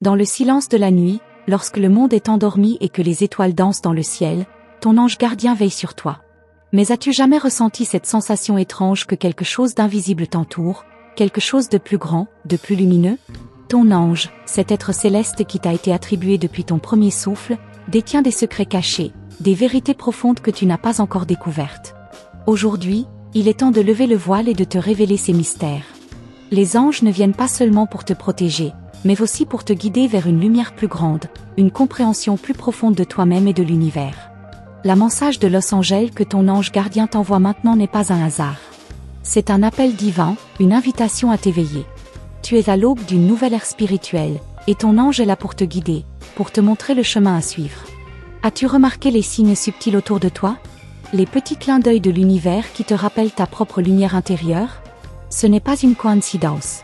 Dans le silence de la nuit, lorsque le monde est endormi et que les étoiles dansent dans le ciel, ton ange gardien veille sur toi. Mais as-tu jamais ressenti cette sensation étrange que quelque chose d'invisible t'entoure, quelque chose de plus grand, de plus lumineux? Ton ange, cet être céleste qui t'a été attribué depuis ton premier souffle, détient des secrets cachés, des vérités profondes que tu n'as pas encore découvertes. Aujourd'hui, il est temps de lever le voile et de te révéler ces mystères. Les anges ne viennent pas seulement pour te protéger, mais aussi pour te guider vers une lumière plus grande, une compréhension plus profonde de toi-même et de l'univers. La message de Los Angeles que ton ange gardien t'envoie maintenant n'est pas un hasard. C'est un appel divin, une invitation à t'éveiller. Tu es à l'aube d'une nouvelle ère spirituelle, et ton ange est là pour te guider, pour te montrer le chemin à suivre. As-tu remarqué les signes subtils autour de toi? Les petits clins d'œil de l'univers qui te rappellent ta propre lumière intérieure? Ce n'est pas une coïncidence.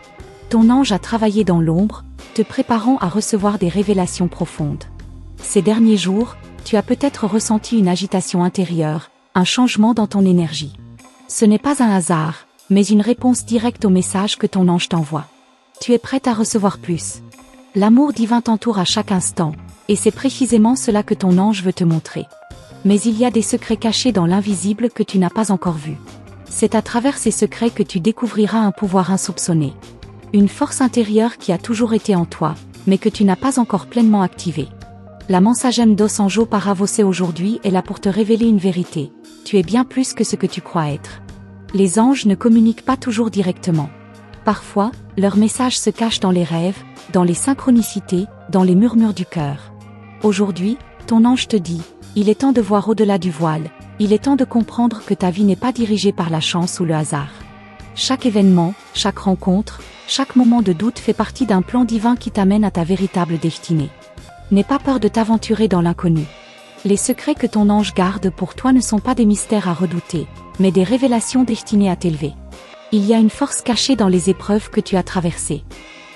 Ton ange a travaillé dans l'ombre, te préparant à recevoir des révélations profondes. Ces derniers jours, tu as peut-être ressenti une agitation intérieure, un changement dans ton énergie. Ce n'est pas un hasard, mais une réponse directe au message que ton ange t'envoie. Tu es prête à recevoir plus. L'amour divin t'entoure à chaque instant, et c'est précisément cela que ton ange veut te montrer. Mais il y a des secrets cachés dans l'invisible que tu n'as pas encore vus. C'est à travers ces secrets que tu découvriras un pouvoir insoupçonné. Une force intérieure qui a toujours été en toi, mais que tu n'as pas encore pleinement activée. La mensagem dos anjos para você aujourd'hui est là pour te révéler une vérité. Tu es bien plus que ce que tu crois être. Les anges ne communiquent pas toujours directement. Parfois, leur message se cache dans les rêves, dans les synchronicités, dans les murmures du cœur. Aujourd'hui, ton ange te dit, il est temps de voir au-delà du voile, il est temps de comprendre que ta vie n'est pas dirigée par la chance ou le hasard. Chaque événement, chaque rencontre, chaque moment de doute fait partie d'un plan divin qui t'amène à ta véritable destinée. N'aie pas peur de t'aventurer dans l'inconnu. Les secrets que ton ange garde pour toi ne sont pas des mystères à redouter, mais des révélations destinées à t'élever. Il y a une force cachée dans les épreuves que tu as traversées.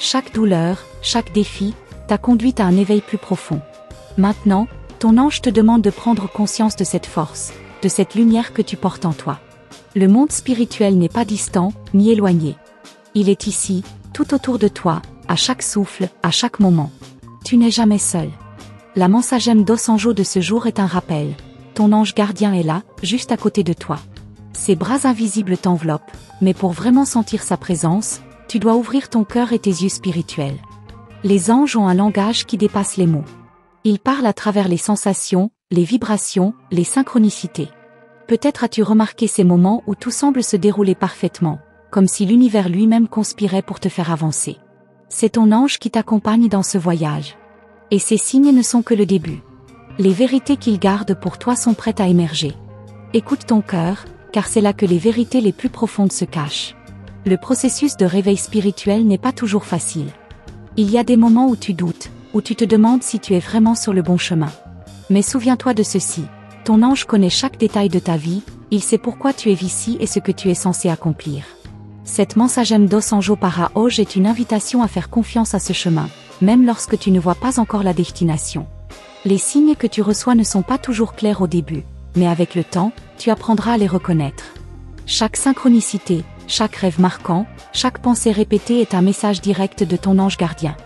Chaque douleur, chaque défi, t'a conduite à un éveil plus profond. Maintenant, ton ange te demande de prendre conscience de cette force, de cette lumière que tu portes en toi. Le monde spirituel n'est pas distant, ni éloigné. Il est ici, tout autour de toi, à chaque souffle, à chaque moment. Tu n'es jamais seul. La mensagem dos anjos de ce jour est un rappel. Ton ange gardien est là, juste à côté de toi. Ses bras invisibles t'enveloppent, mais pour vraiment sentir sa présence, tu dois ouvrir ton cœur et tes yeux spirituels. Les anges ont un langage qui dépasse les mots. Ils parlent à travers les sensations, les vibrations, les synchronicités. Peut-être as-tu remarqué ces moments où tout semble se dérouler parfaitement, comme si l'univers lui-même conspirait pour te faire avancer. C'est ton ange qui t'accompagne dans ce voyage. Et ces signes ne sont que le début. Les vérités qu'il garde pour toi sont prêtes à émerger. Écoute ton cœur, car c'est là que les vérités les plus profondes se cachent. Le processus de réveil spirituel n'est pas toujours facile. Il y a des moments où tu doutes, où tu te demandes si tu es vraiment sur le bon chemin. Mais souviens-toi de ceci. Ton ange connaît chaque détail de ta vie, il sait pourquoi tu es ici et ce que tu es censé accomplir. Cette mensagem dos anjos para hoje est une invitation à faire confiance à ce chemin, même lorsque tu ne vois pas encore la destination. Les signes que tu reçois ne sont pas toujours clairs au début, mais avec le temps, tu apprendras à les reconnaître. Chaque synchronicité, chaque rêve marquant, chaque pensée répétée est un message direct de ton ange gardien.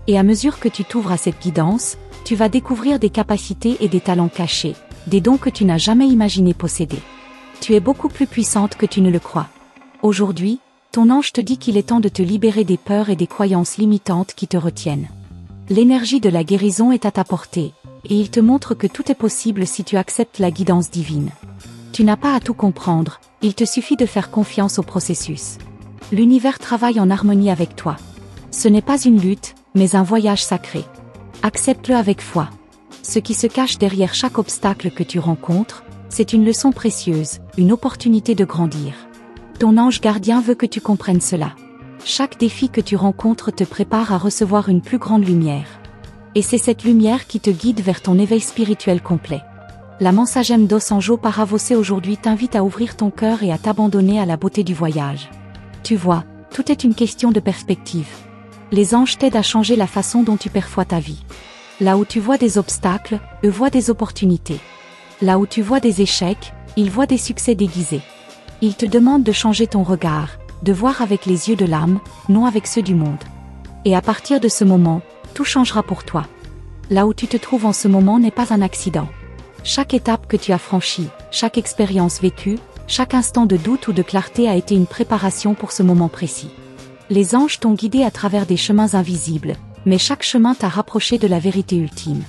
Et à mesure que tu t'ouvres à cette guidance, tu vas découvrir des capacités et des talents cachés, des dons que tu n'as jamais imaginé posséder. Tu es beaucoup plus puissante que tu ne le crois. Aujourd'hui, ton ange te dit qu'il est temps de te libérer des peurs et des croyances limitantes qui te retiennent. L'énergie de la guérison est à ta portée, et il te montre que tout est possible si tu acceptes la guidance divine. Tu n'as pas à tout comprendre, il te suffit de faire confiance au processus. L'univers travaille en harmonie avec toi. Ce n'est pas une lutte, mais un voyage sacré. Accepte-le avec foi. Ce qui se cache derrière chaque obstacle que tu rencontres, c'est une leçon précieuse, une opportunité de grandir. Ton ange gardien veut que tu comprennes cela. Chaque défi que tu rencontres te prépare à recevoir une plus grande lumière. Et c'est cette lumière qui te guide vers ton éveil spirituel complet. La mensagem dos anjos para você aujourd'hui t'invite à ouvrir ton cœur et à t'abandonner à la beauté du voyage. Tu vois, tout est une question de perspective. Les anges t'aident à changer la façon dont tu perçois ta vie. Là où tu vois des obstacles, eux voient des opportunités. Là où tu vois des échecs, ils voient des succès déguisés. Ils te demandent de changer ton regard, de voir avec les yeux de l'âme, non avec ceux du monde. Et à partir de ce moment, tout changera pour toi. Là où tu te trouves en ce moment n'est pas un accident. Chaque étape que tu as franchie, chaque expérience vécue, chaque instant de doute ou de clarté a été une préparation pour ce moment précis. Les anges t'ont guidé à travers des chemins invisibles, mais chaque chemin t'a rapproché de la vérité ultime.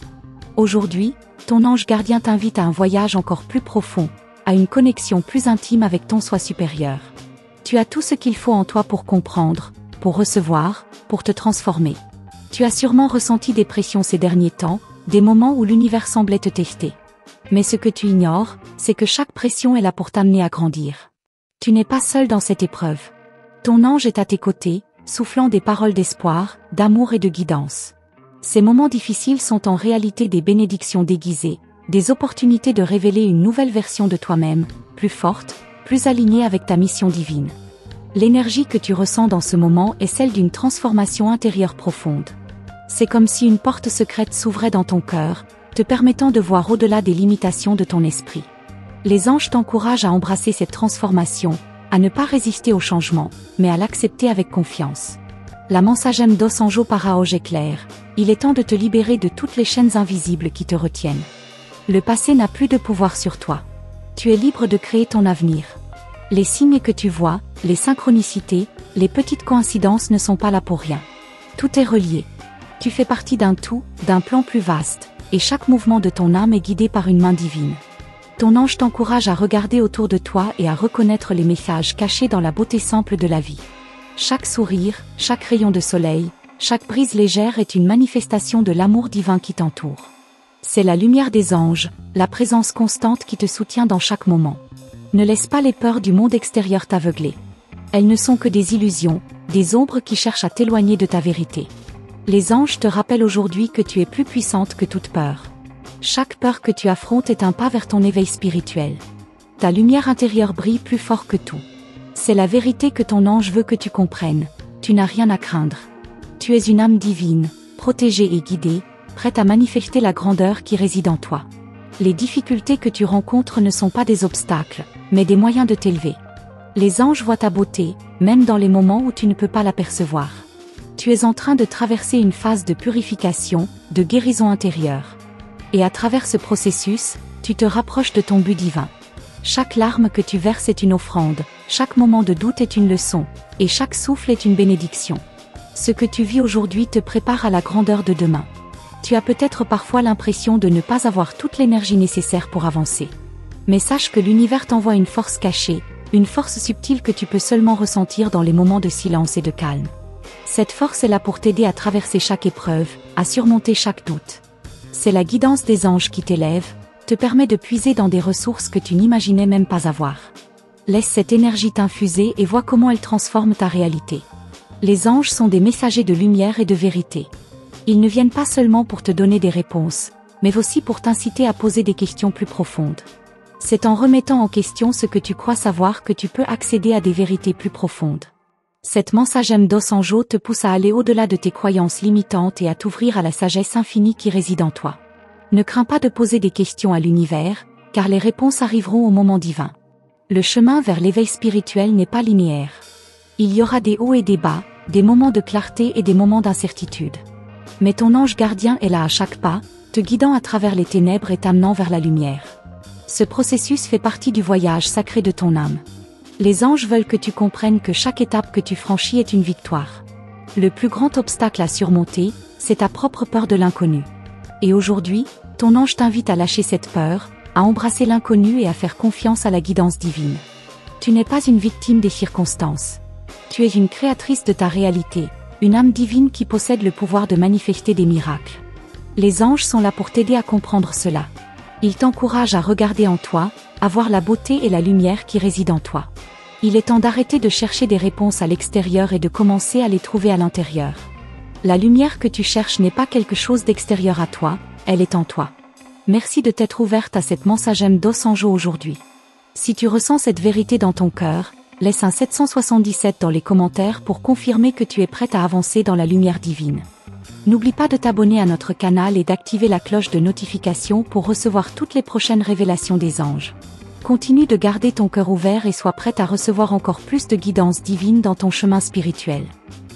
Aujourd'hui, ton ange gardien t'invite à un voyage encore plus profond, à une connexion plus intime avec ton soi supérieur. Tu as tout ce qu'il faut en toi pour comprendre, pour recevoir, pour te transformer. Tu as sûrement ressenti des pressions ces derniers temps, des moments où l'univers semblait te tester. Mais ce que tu ignores, c'est que chaque pression est là pour t'amener à grandir. Tu n'es pas seul dans cette épreuve. Ton ange est à tes côtés, soufflant des paroles d'espoir, d'amour et de guidance. Ces moments difficiles sont en réalité des bénédictions déguisées, des opportunités de révéler une nouvelle version de toi-même, plus forte, plus alignée avec ta mission divine. L'énergie que tu ressens dans ce moment est celle d'une transformation intérieure profonde. C'est comme si une porte secrète s'ouvrait dans ton cœur, te permettant de voir au-delà des limitations de ton esprit. Les anges t'encouragent à embrasser cette transformation, à ne pas résister au changement, mais à l'accepter avec confiance. La mensagem dos anjo paraoj est claire, il est temps de te libérer de toutes les chaînes invisibles qui te retiennent. Le passé n'a plus de pouvoir sur toi. Tu es libre de créer ton avenir. Les signes que tu vois, les synchronicités, les petites coïncidences ne sont pas là pour rien. Tout est relié. Tu fais partie d'un tout, d'un plan plus vaste, et chaque mouvement de ton âme est guidé par une main divine. Ton ange t'encourage à regarder autour de toi et à reconnaître les messages cachés dans la beauté simple de la vie. Chaque sourire, chaque rayon de soleil, chaque brise légère est une manifestation de l'amour divin qui t'entoure. C'est la lumière des anges, la présence constante qui te soutient dans chaque moment. Ne laisse pas les peurs du monde extérieur t'aveugler. Elles ne sont que des illusions, des ombres qui cherchent à t'éloigner de ta vérité. Les anges te rappellent aujourd'hui que tu es plus puissante que toute peur. Chaque peur que tu affrontes est un pas vers ton éveil spirituel. Ta lumière intérieure brille plus fort que tout. C'est la vérité que ton ange veut que tu comprennes. Tu n'as rien à craindre. Tu es une âme divine, protégée et guidée, prête à manifester la grandeur qui réside en toi. Les difficultés que tu rencontres ne sont pas des obstacles, mais des moyens de t'élever. Les anges voient ta beauté, même dans les moments où tu ne peux pas l'apercevoir. Tu es en train de traverser une phase de purification, de guérison intérieure. Et à travers ce processus, tu te rapproches de ton but divin. Chaque larme que tu verses est une offrande, chaque moment de doute est une leçon, et chaque souffle est une bénédiction. Ce que tu vis aujourd'hui te prépare à la grandeur de demain. Tu as peut-être parfois l'impression de ne pas avoir toute l'énergie nécessaire pour avancer. Mais sache que l'univers t'envoie une force cachée, une force subtile que tu peux seulement ressentir dans les moments de silence et de calme. Cette force est là pour t'aider à traverser chaque épreuve, à surmonter chaque doute. C'est la guidance des anges qui t'élève, te permet de puiser dans des ressources que tu n'imaginais même pas avoir. Laisse cette énergie t'infuser et vois comment elle transforme ta réalité. Les anges sont des messagers de lumière et de vérité. Ils ne viennent pas seulement pour te donner des réponses, mais aussi pour t'inciter à poser des questions plus profondes. C'est en remettant en question ce que tu crois savoir que tu peux accéder à des vérités plus profondes. Cette mensagem dos anjo te pousse à aller au-delà de tes croyances limitantes et à t'ouvrir à la sagesse infinie qui réside en toi. Ne crains pas de poser des questions à l'univers, car les réponses arriveront au moment divin. Le chemin vers l'éveil spirituel n'est pas linéaire. Il y aura des hauts et des bas, des moments de clarté et des moments d'incertitude. Mais ton ange gardien est là à chaque pas, te guidant à travers les ténèbres et t'amenant vers la lumière. Ce processus fait partie du voyage sacré de ton âme. Les anges veulent que tu comprennes que chaque étape que tu franchis est une victoire. Le plus grand obstacle à surmonter, c'est ta propre peur de l'inconnu. Et aujourd'hui, ton ange t'invite à lâcher cette peur, à embrasser l'inconnu et à faire confiance à la guidance divine. Tu n'es pas une victime des circonstances. Tu es une créatrice de ta réalité, une âme divine qui possède le pouvoir de manifester des miracles. Les anges sont là pour t'aider à comprendre cela. Ils t'encouragent à regarder en toi, à voir la beauté et la lumière qui résident en toi. Il est temps d'arrêter de chercher des réponses à l'extérieur et de commencer à les trouver à l'intérieur. La lumière que tu cherches n'est pas quelque chose d'extérieur à toi, elle est en toi. Merci de t'être ouverte à cette mensagem dos anjo aujourd'hui. Si tu ressens cette vérité dans ton cœur, laisse un 777 dans les commentaires pour confirmer que tu es prête à avancer dans la lumière divine. N'oublie pas de t'abonner à notre canal et d'activer la cloche de notification pour recevoir toutes les prochaines révélations des anges. Continue de garder ton cœur ouvert et sois prête à recevoir encore plus de guidance divine dans ton chemin spirituel.